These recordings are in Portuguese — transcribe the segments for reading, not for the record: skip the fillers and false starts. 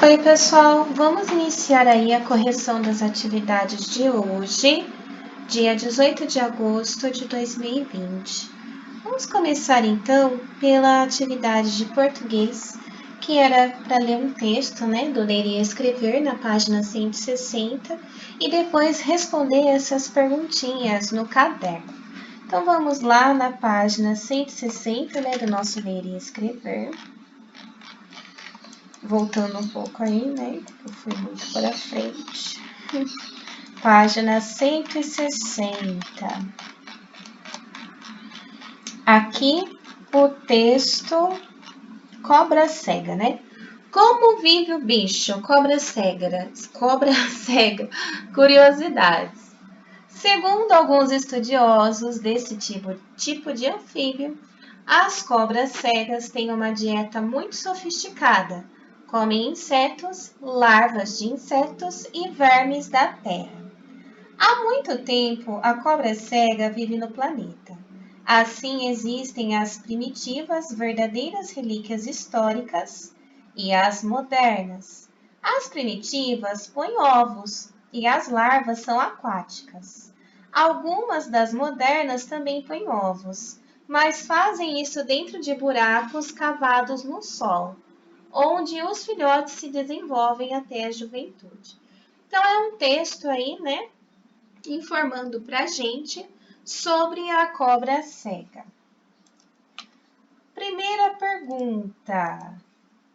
Oi, pessoal, vamos iniciar aí a correção das atividades de hoje, dia 18 de agosto de 2020. Vamos começar então pela atividade de português, que era para ler um texto, do ler e escrever na página 160 e depois responder essas perguntinhas no caderno. Então vamos lá na página 160, do nosso ler e escrever. Voltando um pouco aí, eu fui muito para frente. Página 160. Aqui o texto cobra cega, Como vive o bicho? Cobra cega. Curiosidades. Segundo alguns estudiosos desse tipo de anfíbio, as cobras cegas têm uma dieta muito sofisticada. Comem insetos, larvas de insetos e vermes da terra. Há muito tempo, a cobra cega vive no planeta. Assim existem as primitivas, verdadeiras relíquias históricas e as modernas. As primitivas põem ovos e as larvas são aquáticas. Algumas das modernas também põem ovos, mas fazem isso dentro de buracos cavados no solo, onde os filhotes se desenvolvem até a juventude. Então, é um texto aí, informando pra gente sobre a cobra cega. Primeira pergunta: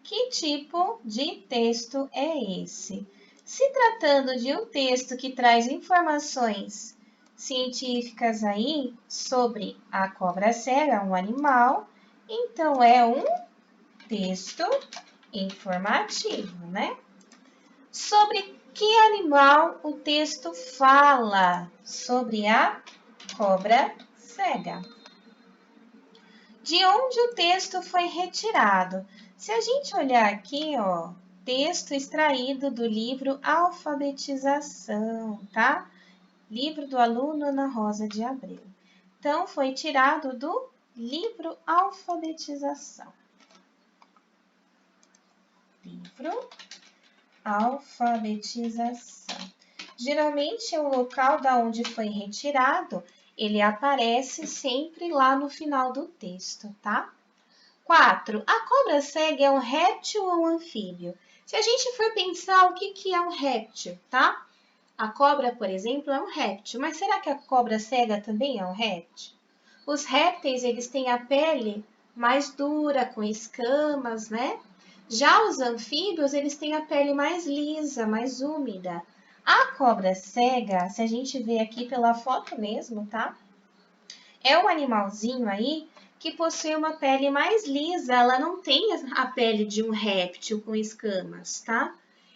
que tipo de texto é esse? Se tratando de um texto que traz informações científicas aí sobre a cobra cega, um animal, então é um texto informativo, Sobre que animal o texto fala? Sobre a cobra cega. De onde o texto foi retirado? Se a gente olhar aqui, texto extraído do livro Alfabetização, tá? Livro do aluno Ana Rosa de Abreu. Então, foi tirado do livro Alfabetização. Livro Alfabetização. Geralmente, o local da onde foi retirado, ele aparece sempre lá no final do texto, tá? 4. A cobra cega é um réptil ou um anfíbio? Se a gente for pensar o que é um réptil, tá? A cobra, por exemplo, é um réptil, mas será que a cobra cega também é um réptil? Os répteis, eles têm a pele mais dura, com escamas, Já os anfíbios, eles têm a pele mais lisa, mais úmida. A cobra cega, se a gente vê aqui pela foto mesmo, tá? É um animalzinho aí que possui uma pele mais lisa, ela não tem a pele de um réptil com escamas, tá?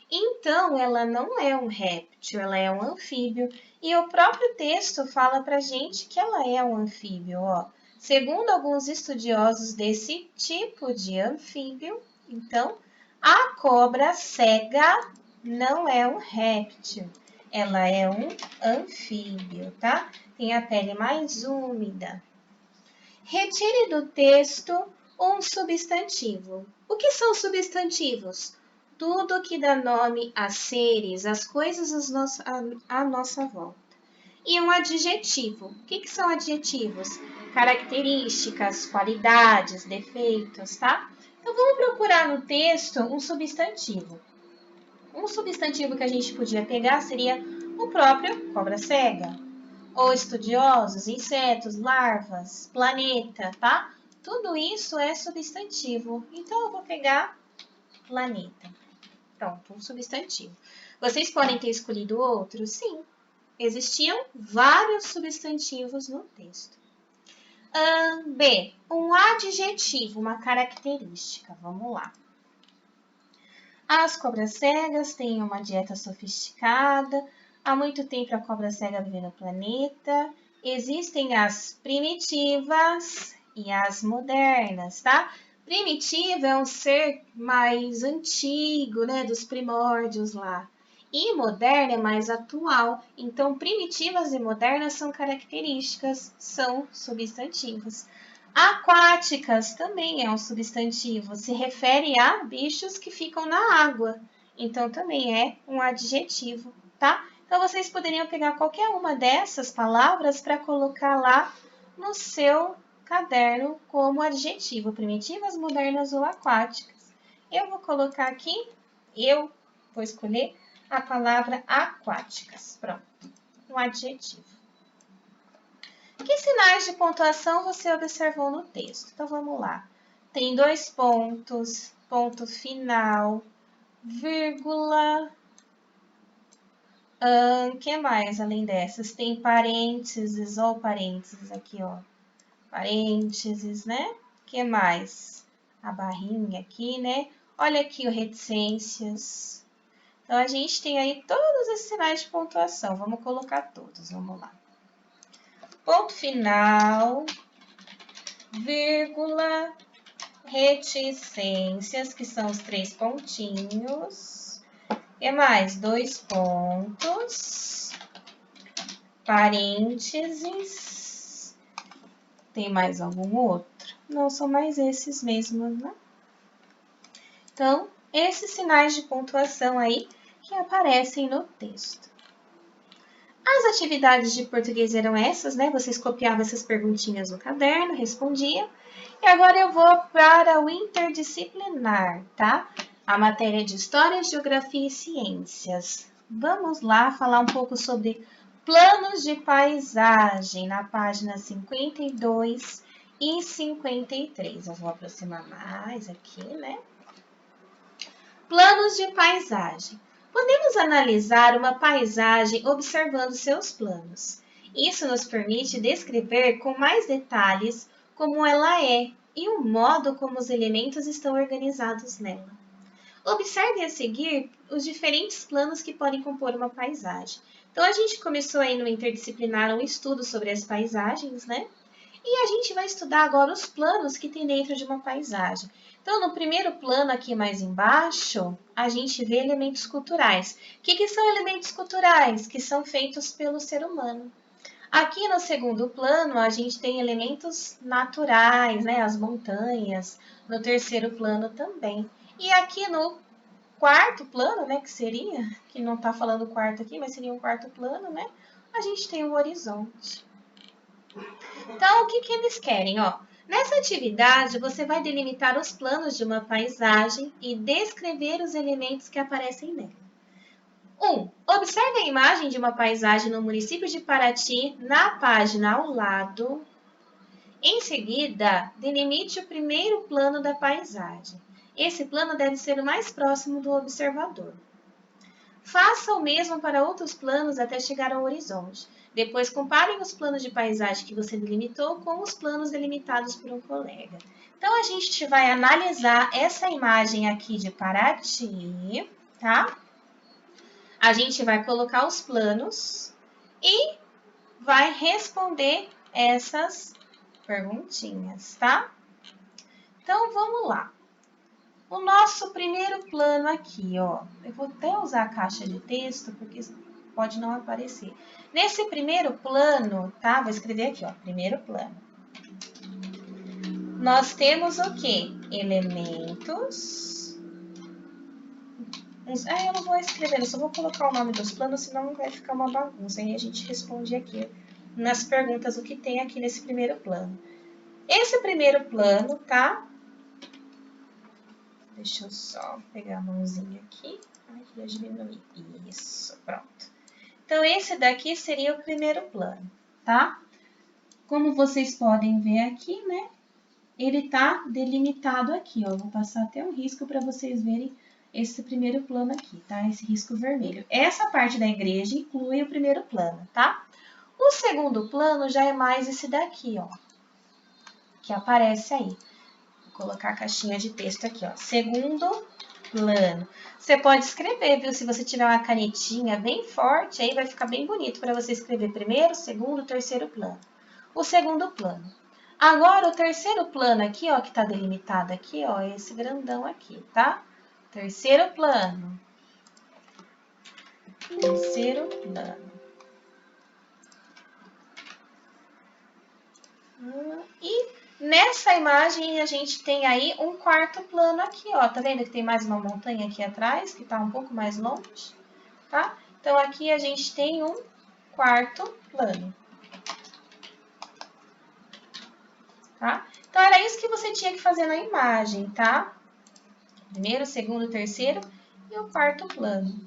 Então, ela não é um réptil, ela é um anfíbio. E o próprio texto fala pra gente que ela é um anfíbio, Segundo alguns estudiosos desse tipo de anfíbio, então, a cobra cega não é um réptil, ela é um anfíbio, tá? Tem a pele mais úmida. Retire do texto um substantivo. O que são substantivos? Tudo que dá nome a seres, às coisas à nossa volta. E um adjetivo. O que são adjetivos? Características, qualidades, defeitos, tá? Então, vamos procurar no texto um substantivo. Um substantivo que a gente podia pegar seria o próprio cobra cega, ou estudiosos, insetos, larvas, planeta, tá? Tudo isso é substantivo. Então, eu vou pegar planeta. Pronto, um substantivo. Vocês podem ter escolhido outro? Sim. Existiam vários substantivos no texto. B. Um adjetivo, uma característica. Vamos lá. As cobras cegas têm uma dieta sofisticada. Há muito tempo a cobra cega vive no planeta. Existem as primitivas e as modernas, tá? Primitiva é um ser mais antigo, dos primórdios lá. E moderna é mais atual. Então, primitivas e modernas são características, são substantivos. Aquáticas também é um substantivo, se refere a bichos que ficam na água. então também é um adjetivo, tá? Então, vocês poderiam pegar qualquer uma dessas palavras para colocar lá no seu caderno como adjetivo, primitivas, modernas ou aquáticas. Eu vou colocar aqui, eu vou escolher a palavra aquáticas. Pronto, um adjetivo. Que sinais de pontuação você observou no texto? Então, vamos lá. Tem 2 pontos, ponto final, vírgula. Que mais além dessas? Tem parênteses, ó, parênteses aqui, ó. Parênteses, né? Que mais? A barrinha aqui, né? Olha aqui o reticências. Então, a gente tem aí todos esses sinais de pontuação. Vamos colocar todos, vamos lá. Ponto final, vírgula, reticências, que são os 3 pontinhos. E mais? 2 pontos, parênteses. Tem mais algum outro? Não, são mais esses mesmos, né? Então, esses sinais de pontuação aí que aparecem no texto. As atividades de português eram essas, né? Vocês copiavam essas perguntinhas no caderno, respondiam. E agora eu vou para o interdisciplinar, tá? A matéria de História, Geografia e Ciências. Vamos lá falar um pouco sobre planos de paisagem, na página 52 e 53. Eu vou aproximar mais aqui, né? Planos de paisagem. Podemos analisar uma paisagem observando seus planos. Isso nos permite descrever com mais detalhes como ela é e o modo como os elementos estão organizados nela. Observe a seguir os diferentes planos que podem compor uma paisagem. Então, a gente começou aí no interdisciplinar um estudo sobre as paisagens, né? E a gente vai estudar agora os planos que tem dentro de uma paisagem. Então, no primeiro plano aqui mais embaixo, a gente vê elementos culturais. O que são elementos culturais? Que são feitos pelo ser humano. Aqui no segundo plano, a gente tem elementos naturais, né? As montanhas. No terceiro plano também. E aqui no quarto plano, né? Que seria, que não está falando quarto aqui, mas seria um quarto plano, né? A gente tem o horizonte. Então, o que eles querem? Ó, nessa atividade, você vai delimitar os planos de uma paisagem e descrever os elementos que aparecem nela. 1. Observe a imagem de uma paisagem no município de Paraty, na página ao lado. Em seguida, delimite o primeiro plano da paisagem. Esse plano deve ser o mais próximo do observador. Faça o mesmo para outros planos até chegar ao horizonte. Depois, comparem os planos de paisagem que você delimitou com os planos delimitados por um colega. Então, a gente vai analisar essa imagem aqui de Paraty, tá? A gente vai colocar os planos e vai responder essas perguntinhas, tá? Então, vamos lá. O nosso primeiro plano aqui, ó. Eu vou até usar a caixa de texto, porque pode não aparecer. Nesse primeiro plano, tá? Vou escrever aqui, ó. Primeiro plano. Nós temos o quê? Elementos. Eu não vou escrever, eu só vou colocar o nome dos planos, senão vai ficar uma bagunça. Aí a gente responde aqui nas perguntas o que tem aqui nesse primeiro plano. Esse primeiro plano, tá? Deixa eu só pegar a mãozinha aqui. Ai, queria diminuir. Isso, pronto. Então, esse daqui seria o primeiro plano, tá? Como vocês podem ver aqui, né? Ele tá delimitado aqui, ó. Vou passar até um risco para vocês verem esse primeiro plano aqui, tá? Esse risco vermelho. Essa parte da igreja inclui o primeiro plano, tá? O segundo plano já é mais esse daqui, ó. Que aparece aí. Vou colocar a caixinha de texto aqui, ó. Segundo plano. Você pode escrever, viu? Se você tiver uma canetinha bem forte, aí vai ficar bem bonito para você escrever primeiro, segundo, terceiro plano. O segundo plano. Agora, o terceiro plano aqui, ó, que tá delimitado aqui, ó, é esse grandão aqui, tá? Terceiro plano. Terceiro plano. E Nessa imagem, a gente tem aí um quarto plano aqui, ó. Tá vendo que tem mais uma montanha aqui atrás, que tá um pouco mais longe, tá? Então, aqui a gente tem um quarto plano, tá? Então, era isso que você tinha que fazer na imagem, tá? Primeiro, segundo, terceiro e o quarto plano.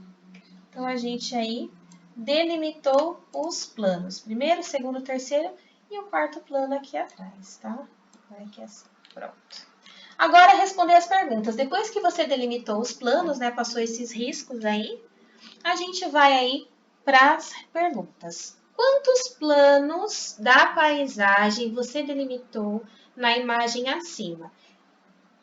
Então, a gente aí delimitou os planos. Primeiro, segundo, terceiro e o quarto plano aqui atrás, tá? Vai aqui assim, pronto. Agora, responder as perguntas. Depois que você delimitou os planos, né, passou esses riscos aí, a gente vai aí para as perguntas. Quantos planos da paisagem você delimitou na imagem acima?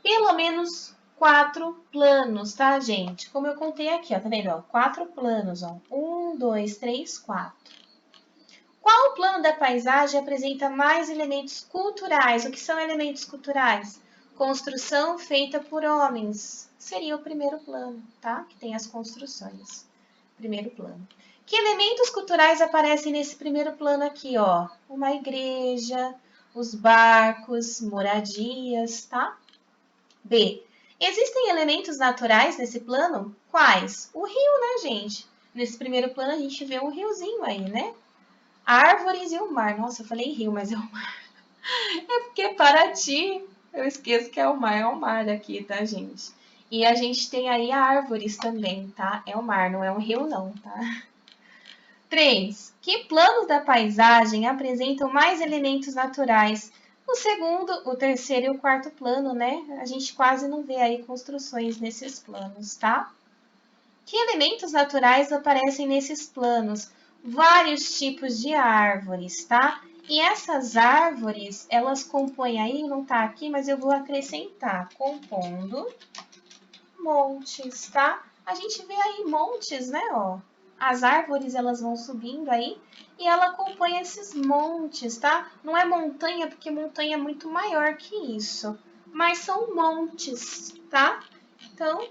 Pelo menos 4 planos, tá, gente? Como eu contei aqui, ó, tá vendo? Ó, 4 planos, ó. 1, 2, 3, 4. Qual plano da paisagem apresenta mais elementos culturais? O que são elementos culturais? Construção feita por homens. Seria o primeiro plano, tá? Que tem as construções. Primeiro plano. Que elementos culturais aparecem nesse primeiro plano aqui, ó? Uma igreja, os barcos, moradias, tá? B. Existem elementos naturais nesse plano? Quais? O rio, né, gente? Nesse primeiro plano a gente vê um riozinho aí, né? Árvores e o mar. Nossa, eu falei rio, mas é o mar. É porque Paraty, eu esqueço que é o mar aqui, tá, gente? E a gente tem aí árvores também, tá? É o mar, não é um rio não, tá? 3. Que planos da paisagem apresentam mais elementos naturais? O segundo, o terceiro e o quarto plano, né? A gente quase não vê aí construções nesses planos, tá? Que elementos naturais aparecem nesses planos? Vários tipos de árvores, tá? E essas árvores, elas compõem aí, não tá aqui, mas eu vou acrescentar, compondo montes, tá? A gente vê aí montes, né, ó. As árvores, elas vão subindo aí e ela compõe esses montes, tá? Não é montanha, porque montanha é muito maior que isso, mas são montes, tá? Então,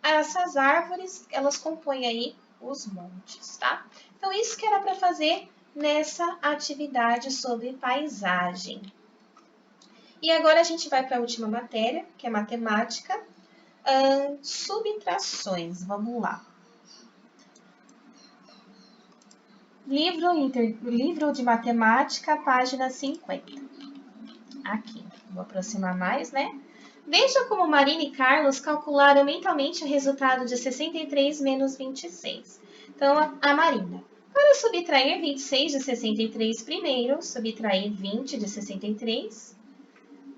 essas árvores, elas compõem aí os montes, tá? Então, isso que era para fazer nessa atividade sobre paisagem. E agora a gente vai para a última matéria, que é matemática. Subtrações, vamos lá. Livro de matemática, página 50. Aqui, vou aproximar mais, né? Veja como Marina e Carlos calcularam mentalmente o resultado de 63 menos 26. Então, a Marina. Para subtrair 26 de 63 primeiro, subtrair 20 de 63.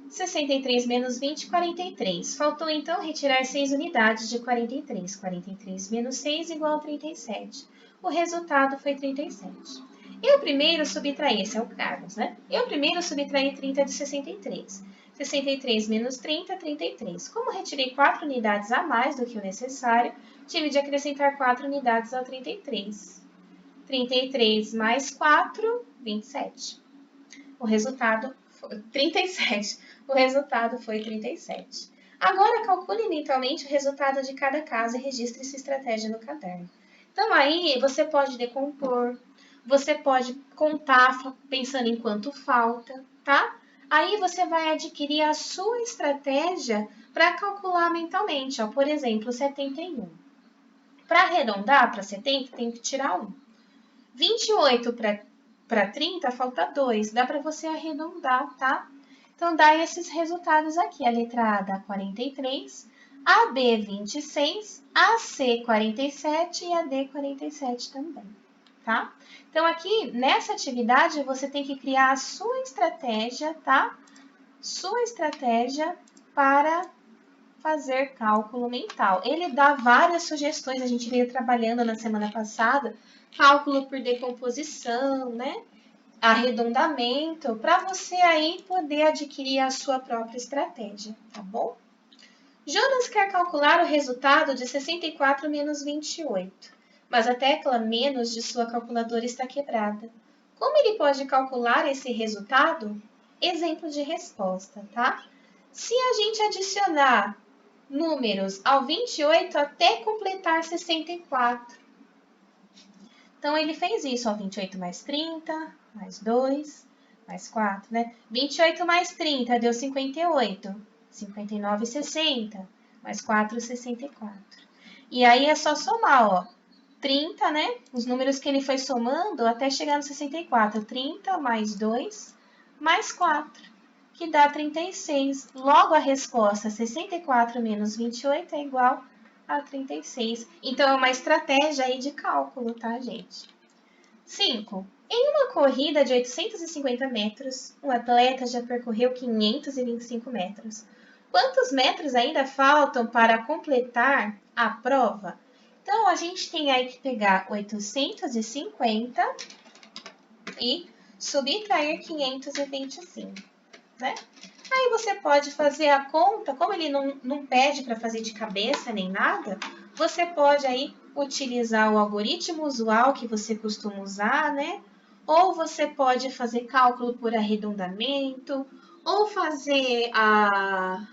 63 menos 20, 43. Faltou, então, retirar 6 unidades de 43. 43 menos 6 igual a 37. O resultado foi 37. Eu primeiro subtraí, esse é o Carlos, né? Eu primeiro subtraí 30 de 63. 63 menos 30, 33. Como retirei 4 unidades a mais do que o necessário, tive de acrescentar 4 unidades ao 33. 33 mais 4, 27. O resultado foi 37. O resultado foi 37. Agora, calcule mentalmente o resultado de cada caso e registre sua estratégia no caderno. Então, aí, você pode decompor, você pode contar pensando em quanto falta, tá? Aí, você vai adquirir a sua estratégia para calcular mentalmente. Ó, por exemplo, 71. Para arredondar para 70, tem que tirar 1. 28 para 30, falta 2. Dá para você arredondar, tá? Então, dá esses resultados aqui. A letra A dá 43, a B 26, a C 47 e a D 47 também, tá? Então, aqui, nessa atividade, você tem que criar a sua estratégia, tá? Sua estratégia para fazer cálculo mental. Ele dá várias sugestões, a gente veio trabalhando na semana passada, cálculo por decomposição, né? Arredondamento, para você aí poder adquirir a sua própria estratégia, tá bom? Jonas quer calcular o resultado de 64 menos 28, mas a tecla menos de sua calculadora está quebrada. Como ele pode calcular esse resultado? Exemplo de resposta, tá? Se a gente adicionar números ao 28 até completar 64. Então, ele fez isso, ó, 28 mais 30, mais 2, Mais 4, né? 28 mais 30 deu 58. 59 e 60. Mais 4, 64. E aí é só somar, ó. 30, né? Os números que ele foi somando até chegar no 64. 30 mais 2 mais 4, que dá 36. Logo, a resposta 64 menos 28 é igual a 36. Então, é uma estratégia aí de cálculo, tá, gente? 5. Em uma corrida de 850 metros, um atleta já percorreu 525 metros. Quantos metros ainda faltam para completar a prova? Então, a gente tem aí que pegar 850 e subtrair 525, né? Aí você pode fazer a conta, como ele não pede para fazer de cabeça nem nada, você pode aí utilizar o algoritmo usual que você costuma usar, né? Ou você pode fazer cálculo por arredondamento, ou fazer a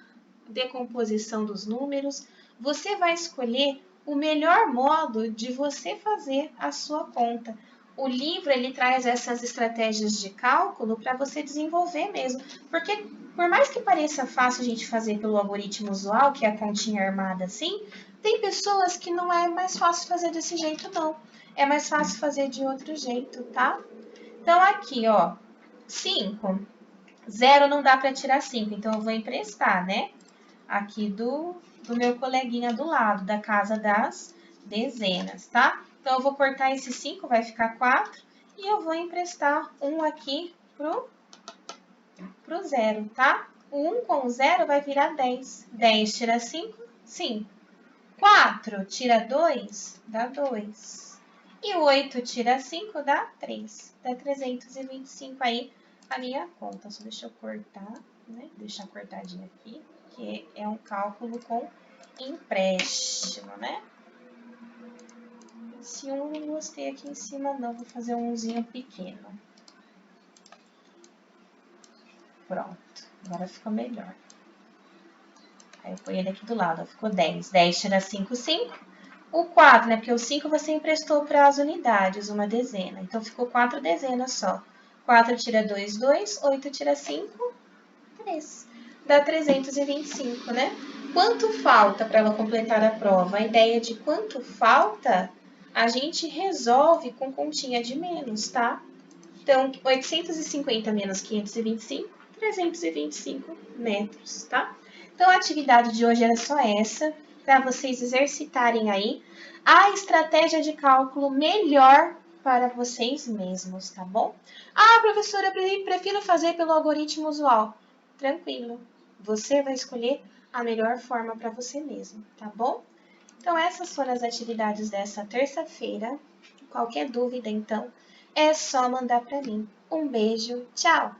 decomposição dos números. Você vai escolher o melhor modo de você fazer a sua conta. O livro ele traz essas estratégias de cálculo para você desenvolver mesmo, porque por mais que pareça fácil a gente fazer pelo algoritmo usual, que é a continha armada assim, tem pessoas que não é mais fácil fazer desse jeito não. É mais fácil fazer de outro jeito, tá? Então aqui, ó, 5. 0 não dá para tirar 5, então eu vou emprestar, né? Aqui do meu coleguinha do lado, da casa das dezenas, tá? Então, eu vou cortar esse 5, vai ficar 4, e eu vou emprestar 1 aqui pro 0, tá? O 1 com o 0 vai virar 10. 10 tira 5, 5. 4 tira 2, dá 2. E 8 tira 5, dá 3. Dá 325 aí a minha conta. Só deixa eu cortar, né? Deixar cortadinho aqui, que é um cálculo com empréstimo, né? Esse 1 não gostei aqui em cima não, vou fazer um 1zinho pequeno. Pronto, agora ficou melhor. Aí eu ponho ele aqui do lado, ó, ficou 10. 10 tira 5, 5. O 4, né? Porque o 5 você emprestou para as unidades, uma dezena. Então, ficou 4 dezenas só. 4 tira 2, 2. 8 tira 5, 3. Dá 325, né? Quanto falta para ela completar a prova? A ideia de quanto falta, a gente resolve com continha de menos, tá? Então, 850 menos 525, 325 metros, tá? Então, a atividade de hoje era só essa, para vocês exercitarem aí a estratégia de cálculo melhor para vocês mesmos, tá bom? Ah, professora, eu prefiro fazer pelo algoritmo usual. Tranquilo, você vai escolher a melhor forma para você mesmo, tá bom? Então, essas foram as atividades dessa terça-feira. Qualquer dúvida, então, é só mandar para mim. Um beijo, tchau!